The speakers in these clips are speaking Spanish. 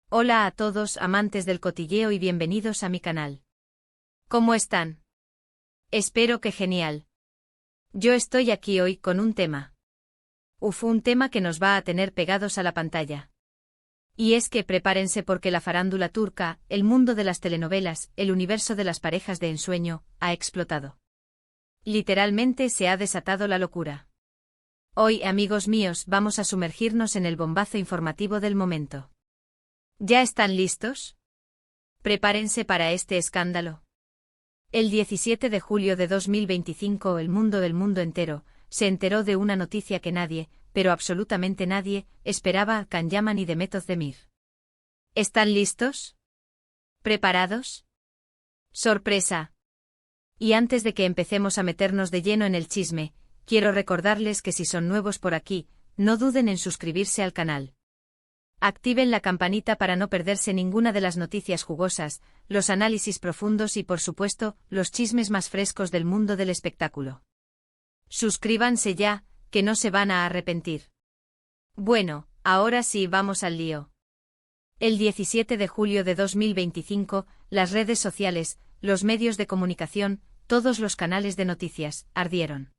Hola a todos amantes del cotilleo y bienvenidos a mi canal. ¿Cómo están? Espero que genial. Yo estoy aquí hoy con un tema. Un tema que nos va a tener pegados a la pantalla. Y es que prepárense porque la farándula turca, el mundo de las telenovelas, el universo de las parejas de ensueño, ha explotado. Literalmente se ha desatado la locura. Hoy, amigos míos, vamos a sumergirnos en el bombazo informativo del momento. ¿Ya están listos? Prepárense para este escándalo. El 17 de julio de 2025 el mundo del mundo entero se enteró de una noticia que nadie, pero absolutamente nadie, esperaba: Can Yaman y Demet Özdemir. ¿Están listos? ¿Preparados? ¡Sorpresa! Y antes de que empecemos a meternos de lleno en el chisme, quiero recordarles que si son nuevos por aquí, no duden en suscribirse al canal. Activen la campanita para no perderse ninguna de las noticias jugosas, los análisis profundos y por supuesto, los chismes más frescos del mundo del espectáculo. Suscríbanse ya, que no se van a arrepentir. Bueno, ahora sí vamos al lío. El 17 de julio de 2025, las redes sociales, los medios de comunicación, todos los canales de noticias, ardieron.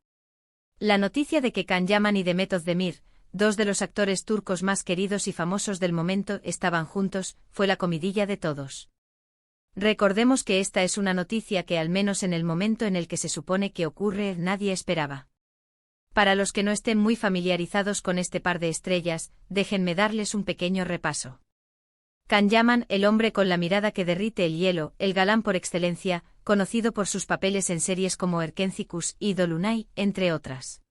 La noticia de que Can Yaman y Demet Özdemir, dos de los actores turcos más queridos y famosos del momento, estaban juntos, fue la comidilla de todos. Recordemos que esta es una noticia que al menos en el momento en el que se supone que ocurre, nadie esperaba. Para los que no estén muy familiarizados con este par de estrellas, déjenme darles un pequeño repaso. Can Yaman, el hombre con la mirada que derrite el hielo, el galán por excelencia, conocido por sus papeles en series como Erkencikus y Dolunay, entre otras.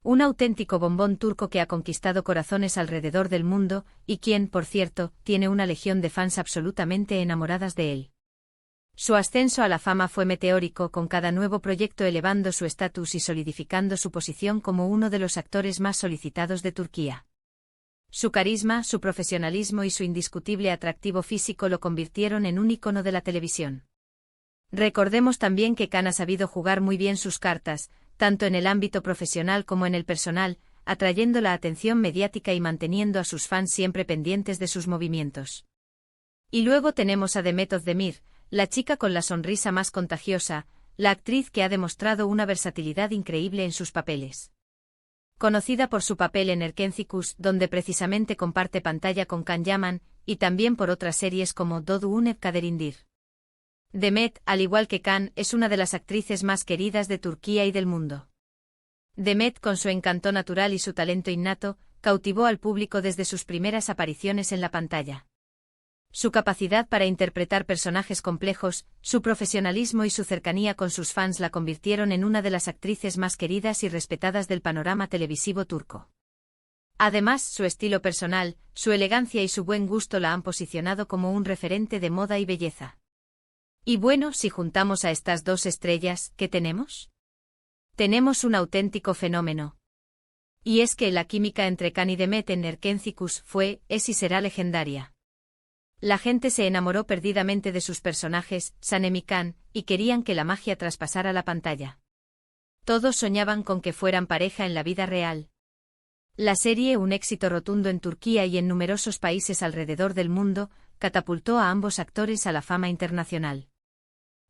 Un auténtico bombón turco que ha conquistado corazones alrededor del mundo, y quien, por cierto, tiene una legión de fans absolutamente enamoradas de él. Su ascenso a la fama fue meteórico, con cada nuevo proyecto elevando su estatus y solidificando su posición como uno de los actores más solicitados de Turquía. Su carisma, su profesionalismo y su indiscutible atractivo físico lo convirtieron en un ícono de la televisión. Recordemos también que Can ha sabido jugar muy bien sus cartas, tanto en el ámbito profesional como en el personal, atrayendo la atención mediática y manteniendo a sus fans siempre pendientes de sus movimientos. Y luego tenemos a Demet Özdemir, la chica con la sonrisa más contagiosa, la actriz que ha demostrado una versatilidad increíble en sus papeles. Conocida por su papel en Erkencikus, donde precisamente comparte pantalla con Can Yaman, y también por otras series como Doğduğun Kaderindir. Demet, al igual que Can, es una de las actrices más queridas de Turquía y del mundo. Demet, con su encanto natural y su talento innato, cautivó al público desde sus primeras apariciones en la pantalla. Su capacidad para interpretar personajes complejos, su profesionalismo y su cercanía con sus fans la convirtieron en una de las actrices más queridas y respetadas del panorama televisivo turco. Además, su estilo personal, su elegancia y su buen gusto la han posicionado como un referente de moda y belleza. Y bueno, si juntamos a estas dos estrellas, ¿qué tenemos? Tenemos un auténtico fenómeno. Y es que la química entre Can y Demet en Erkencikus fue, es y será legendaria. La gente se enamoró perdidamente de sus personajes, Sanem y Can, y querían que la magia traspasara la pantalla. Todos soñaban con que fueran pareja en la vida real. La serie, un éxito rotundo en Turquía y en numerosos países alrededor del mundo, catapultó a ambos actores a la fama internacional.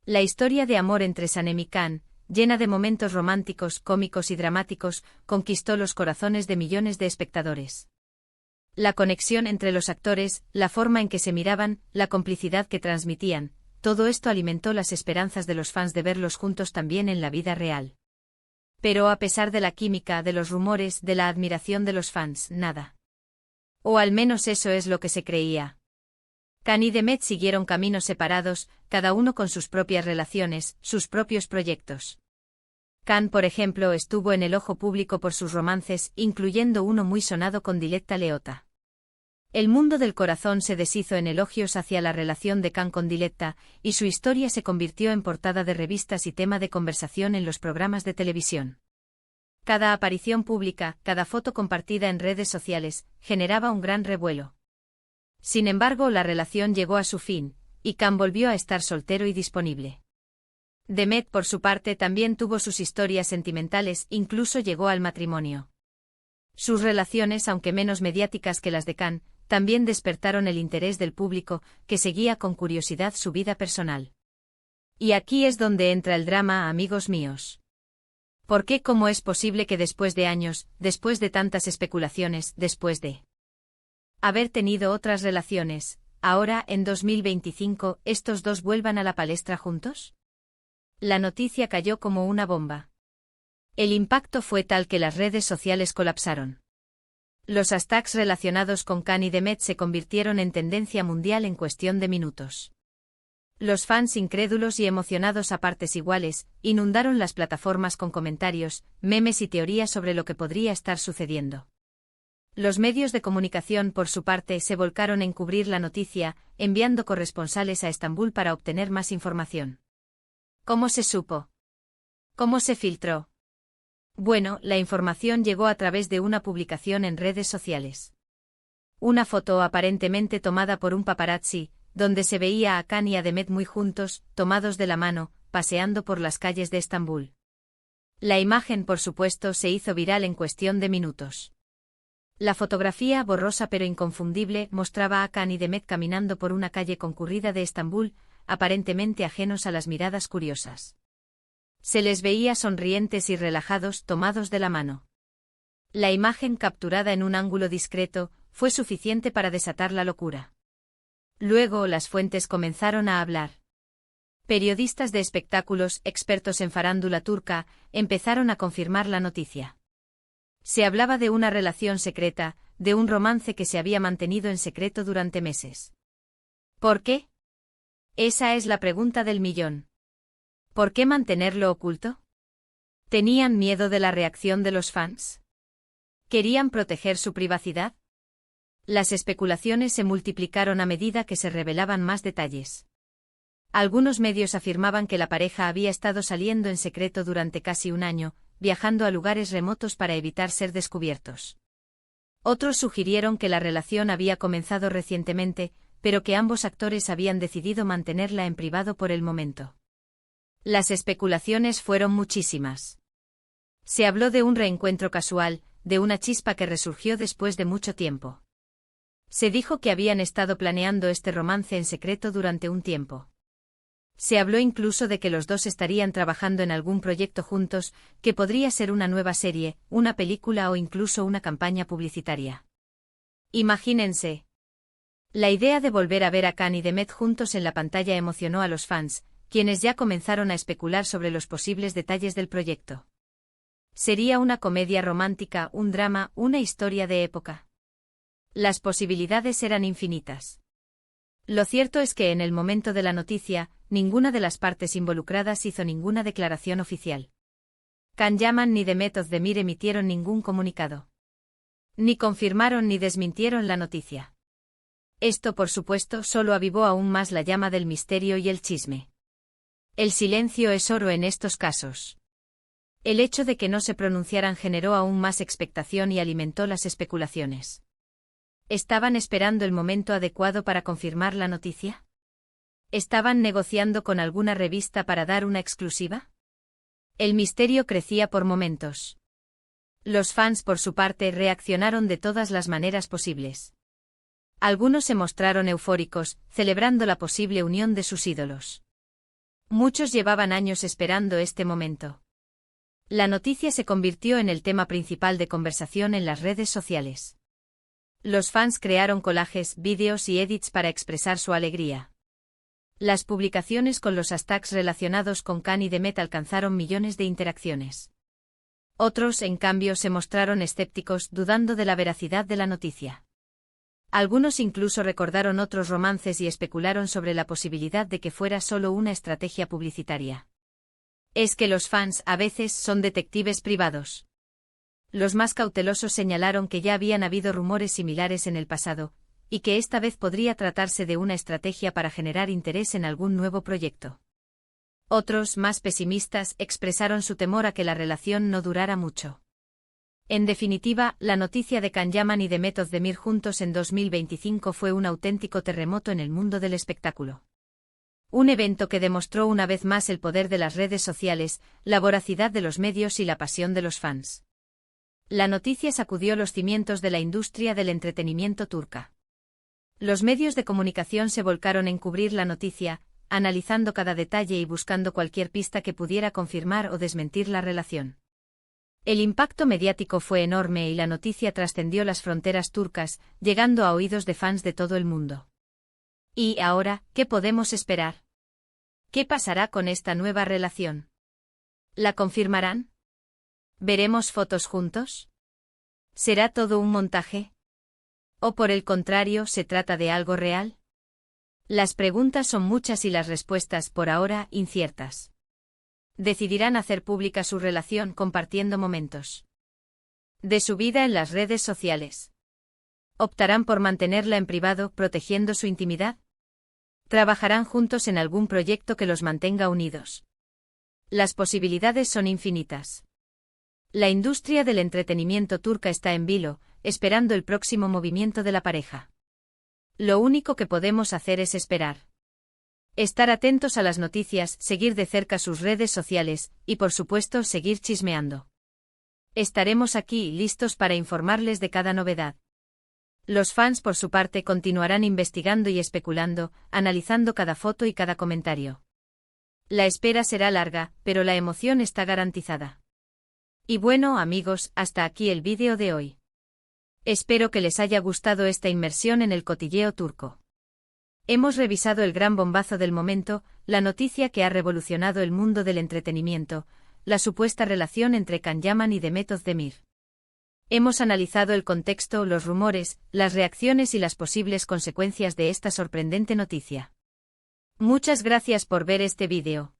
La historia de amor entre Sanem y Can, llena de momentos románticos, cómicos y dramáticos, conquistó los corazones de millones de espectadores. La conexión entre los actores, la forma en que se miraban, la complicidad que transmitían, todo esto alimentó las esperanzas de los fans de verlos juntos también en la vida real. Pero a pesar de la química, de los rumores, de la admiración de los fans, nada. O al menos eso es lo que se creía. Can y Demet siguieron caminos separados, cada uno con sus propias relaciones, sus propios proyectos. Can, por ejemplo, estuvo en el ojo público por sus romances, incluyendo uno muy sonado con Diletta Leotta. El mundo del corazón se deshizo en elogios hacia la relación de Can con Diletta, y su historia se convirtió en portada de revistas y tema de conversación en los programas de televisión. Cada aparición pública, cada foto compartida en redes sociales, generaba un gran revuelo. Sin embargo, la relación llegó a su fin, y Can volvió a estar soltero y disponible. Demet, por su parte, también tuvo sus historias sentimentales, incluso llegó al matrimonio. Sus relaciones, aunque menos mediáticas que las de Can, también despertaron el interés del público, que seguía con curiosidad su vida personal. Y aquí es donde entra el drama, amigos míos. ¿Por qué? ¿Cómo es posible que después de años, después de tantas especulaciones, después de haber tenido otras relaciones, ahora, en 2025, estos dos vuelvan a la palestra juntos? La noticia cayó como una bomba. El impacto fue tal que las redes sociales colapsaron. Los hashtags relacionados con Khan y Demet se convirtieron en tendencia mundial en cuestión de minutos. Los fans incrédulos y emocionados a partes iguales, inundaron las plataformas con comentarios, memes y teorías sobre lo que podría estar sucediendo. Los medios de comunicación, por su parte, se volcaron en cubrir la noticia, enviando corresponsales a Estambul para obtener más información. ¿Cómo se supo? ¿Cómo se filtró? Bueno, la información llegó a través de una publicación en redes sociales. Una foto aparentemente tomada por un paparazzi, donde se veía a Khan y a Demet muy juntos, tomados de la mano, paseando por las calles de Estambul. La imagen, por supuesto, se hizo viral en cuestión de minutos. La fotografía, borrosa pero inconfundible, mostraba a Khan y Demet caminando por una calle concurrida de Estambul, aparentemente ajenos a las miradas curiosas. Se les veía sonrientes y relajados, tomados de la mano. La imagen, capturada en un ángulo discreto, fue suficiente para desatar la locura. Luego las fuentes comenzaron a hablar. Periodistas de espectáculos, expertos en farándula turca, empezaron a confirmar la noticia. Se hablaba de una relación secreta, de un romance que se había mantenido en secreto durante meses. ¿Por qué? Esa es la pregunta del millón. ¿Por qué mantenerlo oculto? ¿Tenían miedo de la reacción de los fans? ¿Querían proteger su privacidad? Las especulaciones se multiplicaron a medida que se revelaban más detalles. Algunos medios afirmaban que la pareja había estado saliendo en secreto durante casi un año, viajando a lugares remotos para evitar ser descubiertos. Otros sugirieron que la relación había comenzado recientemente, pero que ambos actores habían decidido mantenerla en privado por el momento. Las especulaciones fueron muchísimas. Se habló de un reencuentro casual, de una chispa que resurgió después de mucho tiempo. Se dijo que habían estado planeando este romance en secreto durante un tiempo. Se habló incluso de que los dos estarían trabajando en algún proyecto juntos, que podría ser una nueva serie, una película o incluso una campaña publicitaria. Imagínense. La idea de volver a ver a Khan y Demet juntos en la pantalla emocionó a los fans, quienes ya comenzaron a especular sobre los posibles detalles del proyecto. ¿Sería una comedia romántica, un drama, una historia de época? Las posibilidades eran infinitas. Lo cierto es que en el momento de la noticia, ninguna de las partes involucradas hizo ninguna declaración oficial. Khan Yaman ni Demet Özdemir emitieron ningún comunicado. Ni confirmaron ni desmintieron la noticia. Esto, por supuesto, solo avivó aún más la llama del misterio y el chisme. El silencio es oro en estos casos. El hecho de que no se pronunciaran generó aún más expectación y alimentó las especulaciones. ¿Estaban esperando el momento adecuado para confirmar la noticia? ¿Estaban negociando con alguna revista para dar una exclusiva? El misterio crecía por momentos. Los fans, por su parte, reaccionaron de todas las maneras posibles. Algunos se mostraron eufóricos, celebrando la posible unión de sus ídolos. Muchos llevaban años esperando este momento. La noticia se convirtió en el tema principal de conversación en las redes sociales. Los fans crearon collages, vídeos y edits para expresar su alegría. Las publicaciones con los hashtags relacionados con Khan y Demet alcanzaron millones de interacciones. Otros, en cambio, se mostraron escépticos, dudando de la veracidad de la noticia. Algunos incluso recordaron otros romances y especularon sobre la posibilidad de que fuera solo una estrategia publicitaria. Es que los fans, a veces, son detectives privados. Los más cautelosos señalaron que ya habían habido rumores similares en el pasado, y que esta vez podría tratarse de una estrategia para generar interés en algún nuevo proyecto. Otros, más pesimistas, expresaron su temor a que la relación no durara mucho. En definitiva, la noticia de Khan Yaman y Demet Özdemir juntos en 2025 fue un auténtico terremoto en el mundo del espectáculo. Un evento que demostró una vez más el poder de las redes sociales, la voracidad de los medios y la pasión de los fans. La noticia sacudió los cimientos de la industria del entretenimiento turca. Los medios de comunicación se volcaron en cubrir la noticia, analizando cada detalle y buscando cualquier pista que pudiera confirmar o desmentir la relación. El impacto mediático fue enorme y la noticia trascendió las fronteras turcas, llegando a oídos de fans de todo el mundo. ¿Y ahora, qué podemos esperar? ¿Qué pasará con esta nueva relación? ¿La confirmarán? ¿Veremos fotos juntos? ¿Será todo un montaje? ¿O por el contrario, se trata de algo real? Las preguntas son muchas y las respuestas, por ahora, inciertas. Decidirán hacer pública su relación compartiendo momentos de su vida en las redes sociales. ¿Optarán por mantenerla en privado, protegiendo su intimidad? ¿Trabajarán juntos en algún proyecto que los mantenga unidos? Las posibilidades son infinitas. La industria del entretenimiento turca está en vilo, esperando el próximo movimiento de la pareja. Lo único que podemos hacer es esperar. Estar atentos a las noticias, seguir de cerca sus redes sociales, y por supuesto seguir chismeando. Estaremos aquí listos para informarles de cada novedad. Los fans por su parte continuarán investigando y especulando, analizando cada foto y cada comentario. La espera será larga, pero la emoción está garantizada. Y bueno, amigos, hasta aquí el vídeo de hoy. Espero que les haya gustado esta inmersión en el cotilleo turco. Hemos revisado el gran bombazo del momento, la noticia que ha revolucionado el mundo del entretenimiento, la supuesta relación entre Can Yaman y Demet Özdemir. Hemos analizado el contexto, los rumores, las reacciones y las posibles consecuencias de esta sorprendente noticia. Muchas gracias por ver este vídeo.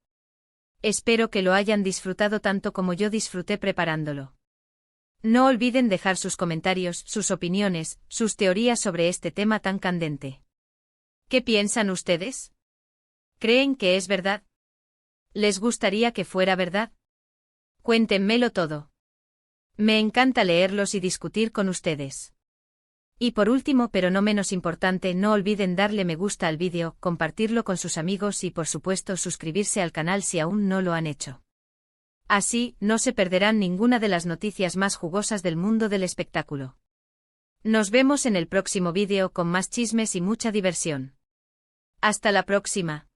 Espero que lo hayan disfrutado tanto como yo disfruté preparándolo. No olviden dejar sus comentarios, sus opiniones, sus teorías sobre este tema tan candente. ¿Qué piensan ustedes? ¿Creen que es verdad? ¿Les gustaría que fuera verdad? Cuéntenmelo todo. Me encanta leerlos y discutir con ustedes. Y por último, pero no menos importante, no olviden darle me gusta al vídeo, compartirlo con sus amigos y por supuesto suscribirse al canal si aún no lo han hecho. Así, no se perderán ninguna de las noticias más jugosas del mundo del espectáculo. Nos vemos en el próximo vídeo con más chismes y mucha diversión. Hasta la próxima.